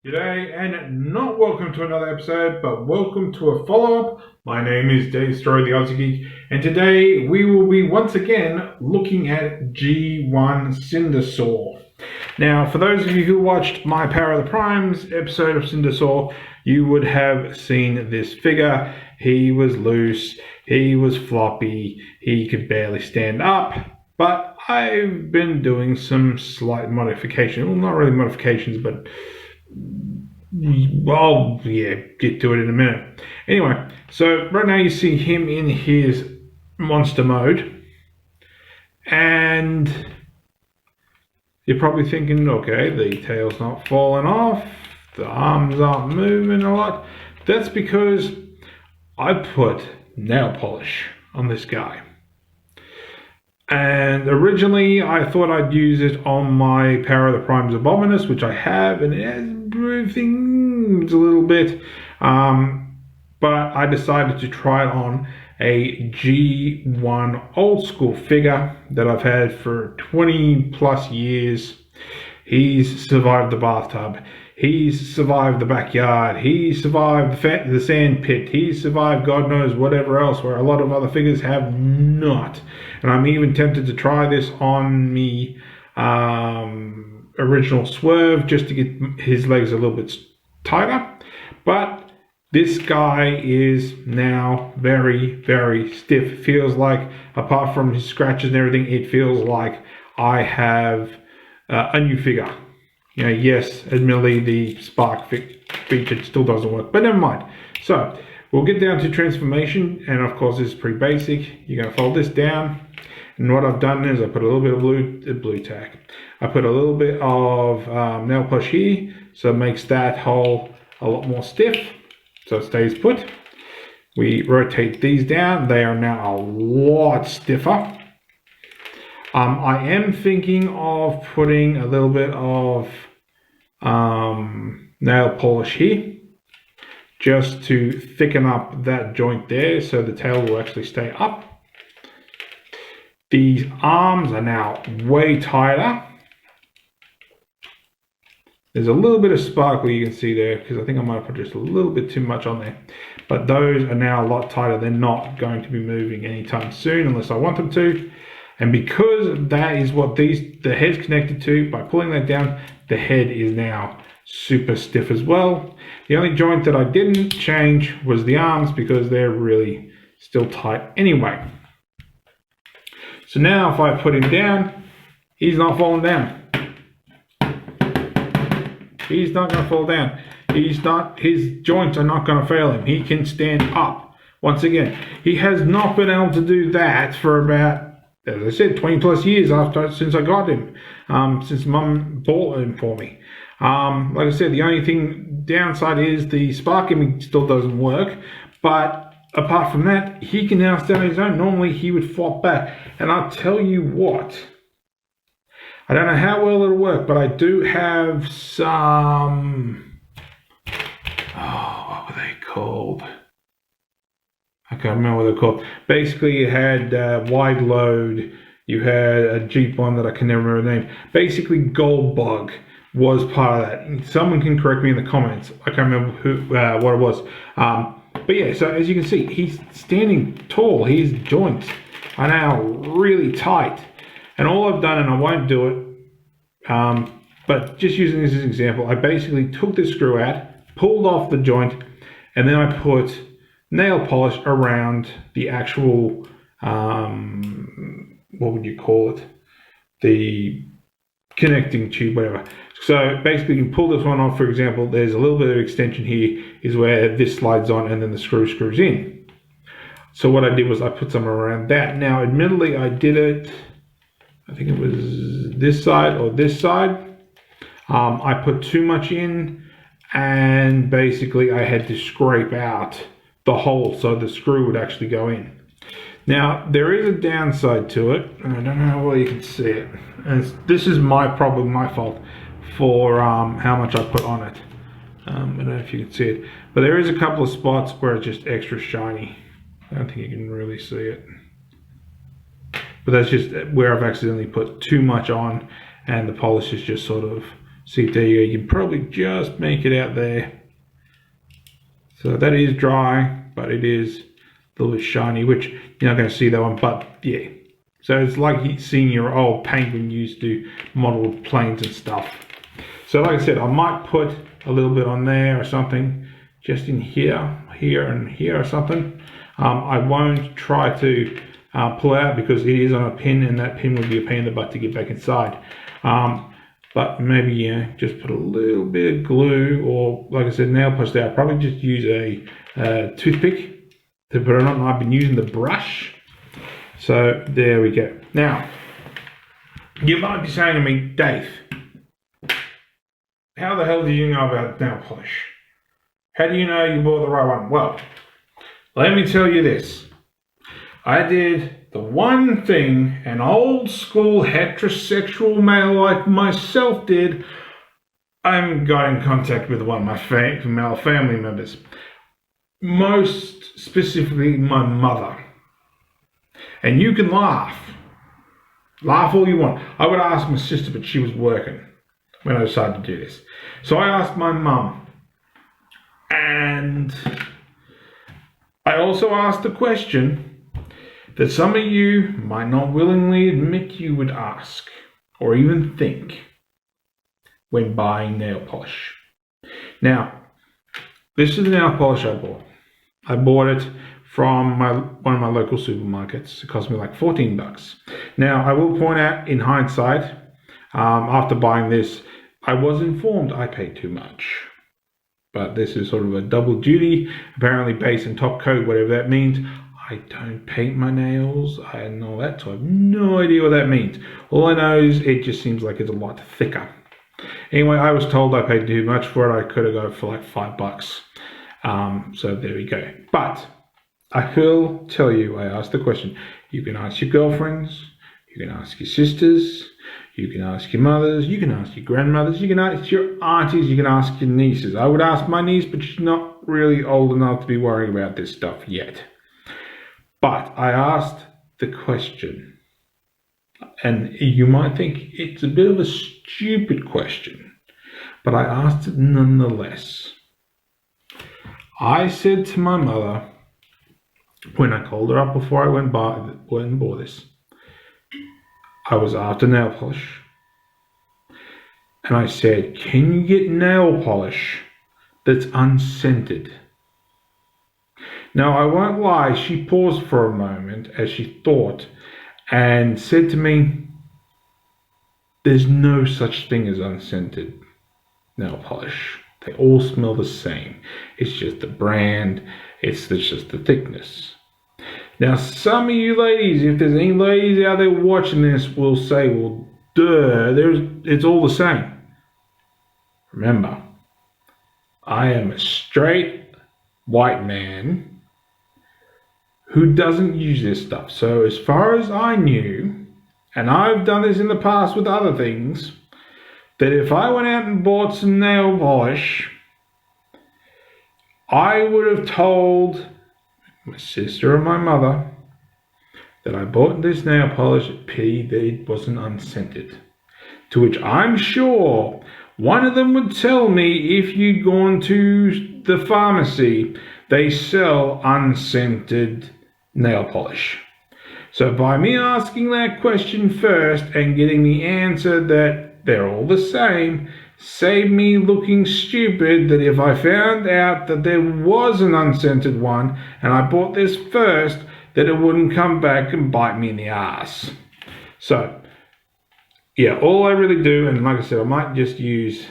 G'day, and not welcome to another episode, but welcome to a follow-up. My name is Daethstro, the Aussie Geek, and today we will be once again looking at G1 Cindersaur. Now, for those of you who watched my Power of the Primes episode of Cindersaur, you would have seen this figure. He was loose, he was floppy, he could barely stand up, but I've been doing some slight modifications. Well, not really modifications, but get to it in a minute. Anyway, so right now you see him in his monster mode, and you're probably thinking, okay, the tail's not falling off, the arms aren't moving a lot. That's because I put nail polish on this guy. And originally I thought I'd use it on my Power of the Primes Abominus, which I have, and it has things a little bit. But I decided to try it on a G1 old school figure that I've had for 20 plus years. He's survived the bathtub. He's survived the backyard. He's survived the sand pit. He's survived God knows whatever else, where a lot of other figures have not. And I'm even tempted to try this on me original Swerve just to get his legs a little bit tighter. But this guy is now very, very stiff. It feels like, apart from his scratches and everything, it feels like I have a new figure. You know, yes, admittedly the spark feature still doesn't work, but never mind. So we'll get down to transformation, and of course this is pretty basic. You're going to fold this down, and what I've done is I put a little bit of blue tack. I put a little bit of nail polish here, so it makes that hole a lot more stiff, so it stays put. We rotate these down. They are now a lot stiffer. I am thinking of putting a little bit of nail polish here, just to thicken up that joint there so the tail will actually stay up. These arms are now way tighter. There's a little bit of sparkle you can see there, because I think I might have put just a little bit too much on there. But those are now a lot tighter. They're not going to be moving anytime soon unless I want them to. And because that is what the head's connected to, by pulling that down, the head is now super stiff as well. The only joint that I didn't change was the arms, because they're really still tight anyway. So now if I put him down, he's not falling down. He's not going to fall down. His joints are not going to fail him. He can stand up. Once again, he has not been able to do that for about, as I said, 20 plus years since I got him, since Mum bought him for me. Like I said, the only downside is the spark image still doesn't work, but apart from that, he can now stand on his own. Normally he would flop back, and I'll tell you what, I don't know how well it'll work, but I do have some, what were they called? I can't remember what they're called. Basically, you had wide load. You had a Jeep one that I can never remember the name. Basically, Gold Bug was part of that. Someone can correct me in the comments. I can't remember what it was. But yeah, so as you can see, he's standing tall. His joints are now really tight. And all I've done, and I won't do it, but just using this as an example, I basically took this screw out, pulled off the joint, and then I put nail polish around the actual, what would you call it? The connecting tube, whatever. So basically you pull this one off, for example, there's a little bit of extension here, is where this slides on and then the screws in. So what I did was I put some around that. Now, admittedly, I did it, I think it was this side or this side. I put too much in, and basically I had to scrape out the hole so the screw would actually go in. Now, there is a downside to it, and I don't know how well you can see it. And this is my problem, my fault, for how much I put on it. I don't know if you can see it, but there is a couple of spots where it's just extra shiny. I don't think you can really see it. But that's just where I've accidentally put too much on, and the polish is just sort of See, there you go. You can probably just make it out there. So that is dry, but it is a little bit shiny, which you're not going to see that one, but yeah. So it's like seeing your old paint when you used to model planes and stuff. So like I said, I might put a little bit on there or something, just in here, here and here or something. I won't try to pull out because it is on a pin, and that pin would be a pain in the butt to get back inside. But maybe, yeah, just put a little bit of glue, or like I said, nail polish there. I'll probably just use a toothpick to put it on. I've been using the brush. So there we go. Now, you might be saying to me, Dave, how the hell do you know about nail polish? How do you know you bought the right one? Well, let me tell you this. I did the one thing an old school heterosexual male like myself did. I got in contact with one of my female family members. Most specifically, my mother. And you can laugh. Laugh all you want. I would ask my sister, but she was working when I decided to do this. So I asked my mum. And I also asked the question that some of you might not willingly admit you would ask or even think when buying nail polish. Now, this is the nail polish I bought. I bought it from one of my local supermarkets. It cost me like 14 bucks. Now, I will point out in hindsight, after buying this, I was informed I paid too much. But this is sort of a double duty, apparently base and top coat, whatever that means. I don't paint my nails and all that, so I have no idea what that means. All I know is it just seems like it's a lot thicker. Anyway, I was told I paid too much for it. I could have gone for like 5 bucks. So there we go. But I will tell you, I asked the question. You can ask your girlfriends, you can ask your sisters, you can ask your mothers, you can ask your grandmothers, you can ask your aunties, you can ask your nieces. I would ask my niece, but she's not really old enough to be worrying about this stuff yet. But I asked the question, and you might think it's a bit of a stupid question, but I asked it nonetheless. I said to my mother, when I called her up before I went and bought this, I was after nail polish, and I said, can you get nail polish that's unscented? Now, I won't lie, she paused for a moment as she thought and said to me, there's no such thing as unscented nail polish. They all smell the same. It's just the brand, it's just the thickness. Now, some of you ladies, if there's any ladies out there watching this, will say, well, duh, it's all the same. Remember, I am a straight white man who doesn't use this stuff. So as far as I knew, and I've done this in the past with other things, that if I went out and bought some nail polish, I would have told my sister or my mother that I bought this nail polish at pity that it wasn't unscented. To which I'm sure one of them would tell me, if you'd gone to the pharmacy, they sell unscented nail polish. So by me asking that question first and getting the answer that they're all the same, saved me looking stupid that if I found out that there was an unscented one and I bought this first, that it wouldn't come back and bite me in the ass. So yeah, all I really do, and like I said, I might just use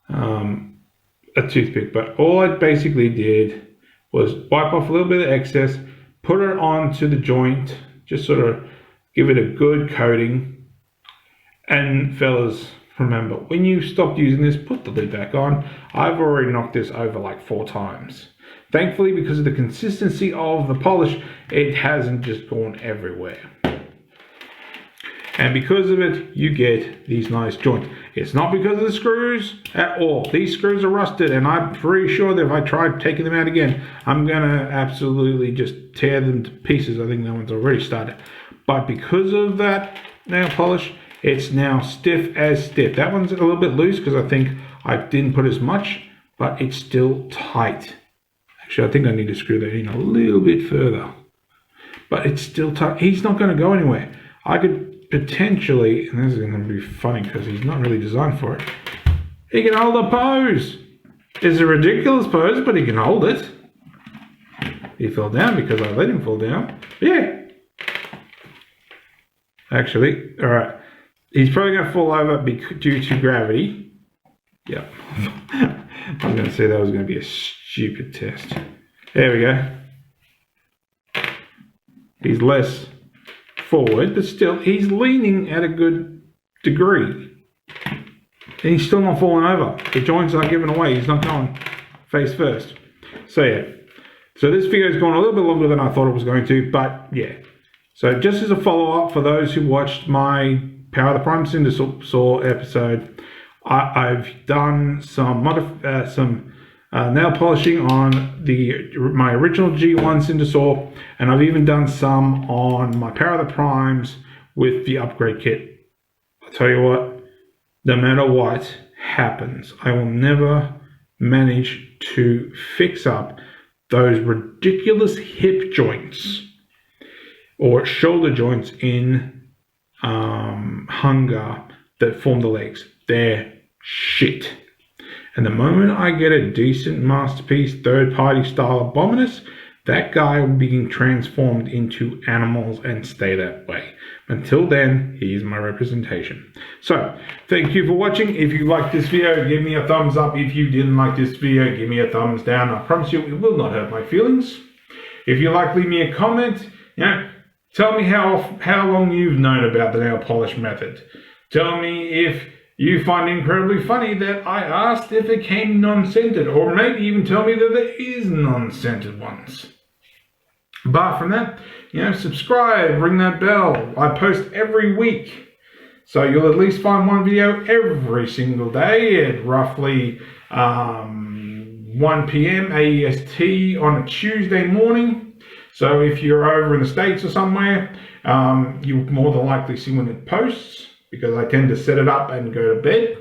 a toothpick, but all I basically did was wipe off a little bit of excess, put it onto the joint, just sort of give it a good coating. And fellas, remember, when you stop using this, put the lid back on. I've already knocked this over like 4 times. Thankfully, because of the consistency of the polish, it hasn't just gone everywhere. And because of it, you get these nice joints. It's not because of the screws at all. These screws are rusted, and I'm pretty sure that if I tried taking them out again, I'm gonna absolutely just tear them to pieces. I think that one's already started. But because of that nail polish, It's now stiff as stiff. That one's a little bit loose because I think I didn't put as much, but it's still tight. Actually, I think I need to screw that in a little bit further. But it's still tight. He's not going to go anywhere. I could potentially, and this is going to be funny because he's not really designed for it. He can hold a pose. It's a ridiculous pose, but he can hold it. He fell down because I let him fall down. Yeah. Actually, all right. He's probably going to fall over due to gravity. Yeah. I was going to say that was going to be a stupid test. There we go. He's less forward, but still, he's leaning at a good degree. And he's still not falling over. The joints are giving away. He's not going face first. So, yeah. So, this video's gone a little bit longer than I thought it was going to, but yeah. So, just as a follow-up for those who watched my Power of the Prime Cindersaur episode, I've done some nail polishing on my original G1 Cindersaur, and I've even done some on my Power of the Primes with the upgrade kit. I'll tell you what, no matter what happens, I will never manage to fix up those ridiculous hip joints or shoulder joints in Hunger that form the legs. They're shit. And the moment I get a decent masterpiece, third-party style Abominus, that guy will be transformed into animals and stay that way. Until then, here's my representation. So, thank you for watching. If you liked this video, give me a thumbs up. If you didn't like this video, give me a thumbs down. I promise you, it will not hurt my feelings. If you like, leave me a comment. Tell me how long you've known about the nail polish method. Tell me if you find it incredibly funny that I asked if it came non-scented, or maybe even tell me that there is non-scented ones. Apart from that, subscribe, ring that bell. I post every week. So you'll at least find one video every single day at roughly 1 p.m. AEST on a Tuesday morning. So if you're over in the States or somewhere, you'll more than likely see when it posts, because I tend to set it up and go to bed.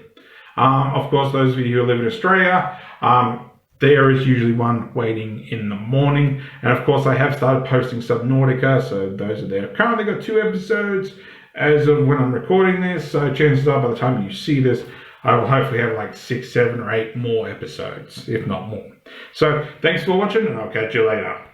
Of course, those of you who live in Australia, there is usually one waiting in the morning. And of course, I have started posting Subnautica, so those are there. I've currently got 2 episodes as of when I'm recording this, so chances are by the time you see this, I will hopefully have like 6, 7, or 8 more episodes, if not more. So thanks for watching, and I'll catch you later.